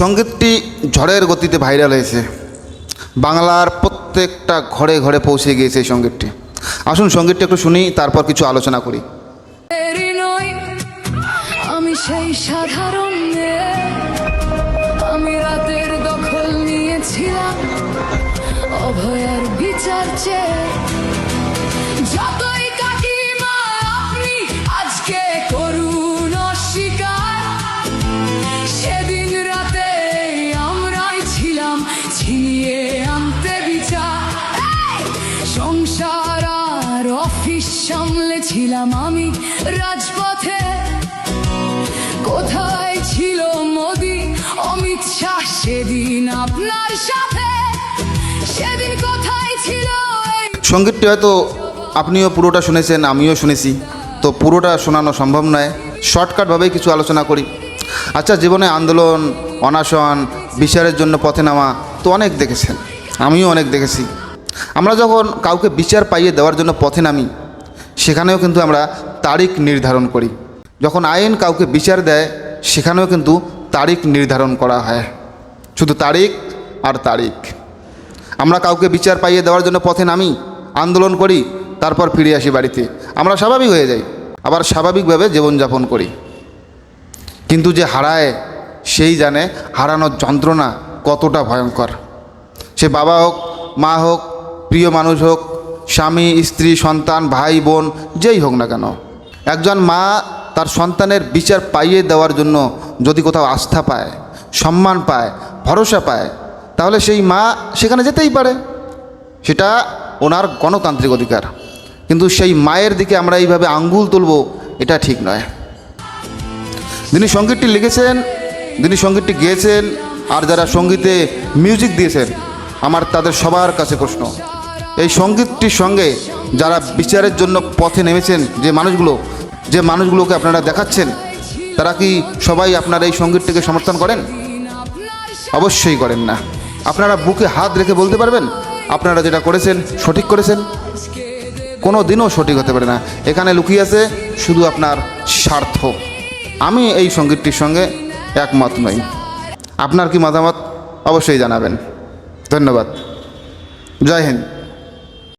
সঙ্গীতটি ঝড়ের গতিতে ভাইরাল হয়েছে, বাংলার প্রত্যেকটা ঘরে ঘরে পৌঁছে গিয়েছে এই সঙ্গীতটি। আসুন সঙ্গীতটি একটু শুনি, তারপর কিছু আলোচনা করি। আমি সেই সাধারণ মেয়ে, আমি রাতের দখল নিয়েছিলাম অভয়ার বিচার চেয়ে। যতই কাকিমা আপনি আজকে করুন অস্বীকার, সেদিন রাতে আমরাই ছিলাম ছিনিয়ে আনতে বিচার। সংসার আর অফিস সামলেছিলাম আমি রাজপথে। কোথায় ছিল মোদি অমিত শাহ সেদিন আপনার সাথে? সেদিন কোথায় ছিল? সঙ্গীতটি হয়তো আপনিও পুরোটা শুনেছেন, আমিও শুনেছি, তো পুরোটা শোনানো সম্ভব নয়, শর্টকাটভাবেই কিছু আলোচনা করি। আচ্ছা, জীবনে আন্দোলন, অনশন, বিচারের জন্য পথে নামা তো অনেক দেখেছেন, আমিও অনেক দেখেছি। আমরা যখন কাউকে বিচার পাইয়ে দেওয়ার জন্য পথে নামি, সেখানেও কিন্তু আমরা তারিখ নির্ধারণ করি। যখন আইন কাউকে বিচার দেয়, সেখানেও কিন্তু তারিখ নির্ধারণ করা হয়, শুধু তারিখ আর তারিখ। আমরা কাউকে বিচার পাইয়ে দেওয়ার জন্য পথে নামি, আন্দোলন করি, তারপর ফিরে আসি বাড়িতে, আমরা স্বাভাবিক হয়ে যাই, আবার স্বাভাবিকভাবে জীবনযাপন করি। কিন্তু যে হারায় সেই জানে হারানোর যন্ত্রণা কতটা ভয়ঙ্কর। সে বাবা হোক, মা হোক, প্রিয় মানুষ হোক, স্বামী, স্ত্রী, সন্তান, ভাই, বোন, যেই হোক না কেন, একজন মা তার সন্তানের বিচার পাইয়ে দেওয়ার জন্য যদি কোথাও আস্থা পায়, সম্মান পায়, ভরসা পায়, তাহলে সেই মা সেখানে যেতেই পারে, সেটা ওনার গণতান্ত্রিক অধিকার। কিন্তু সেই মায়ের দিকে আমরা এইভাবে আঙ্গুল তুলব, এটা ঠিক নয়। যিনি সঙ্গীতটি লিখেছেন, যিনি সঙ্গীতটি গেয়েছেন, আর যারা সঙ্গীতে মিউজিক দিয়েছেন, আমার তাদের সবার কাছে প্রশ্ন, এই সঙ্গীতটির সঙ্গে যারা বিচারের জন্য পথে নেমেছেন, যে মানুষগুলোকে আপনারা দেখাচ্ছেন, তারা কি সবাই আপনার এই সঙ্গীতটিকে সমর্থন করেন? অবশ্যই করেন না। আপনারা বুকে হাত রেখে বলতে পারবেন আপনারা যেটা করেছেন সঠিক করেছেন? কোনো দিনও সঠিক হতে পারে না। এখানে লুকিয়ে আছে শুধু আপনার স্বার্থ। আমি এই সঙ্গীতটির সঙ্গে একমত নই। আপনার কি মতামত অবশ্যই জানাবেন। ধন্যবাদ। জয় হিন্দ।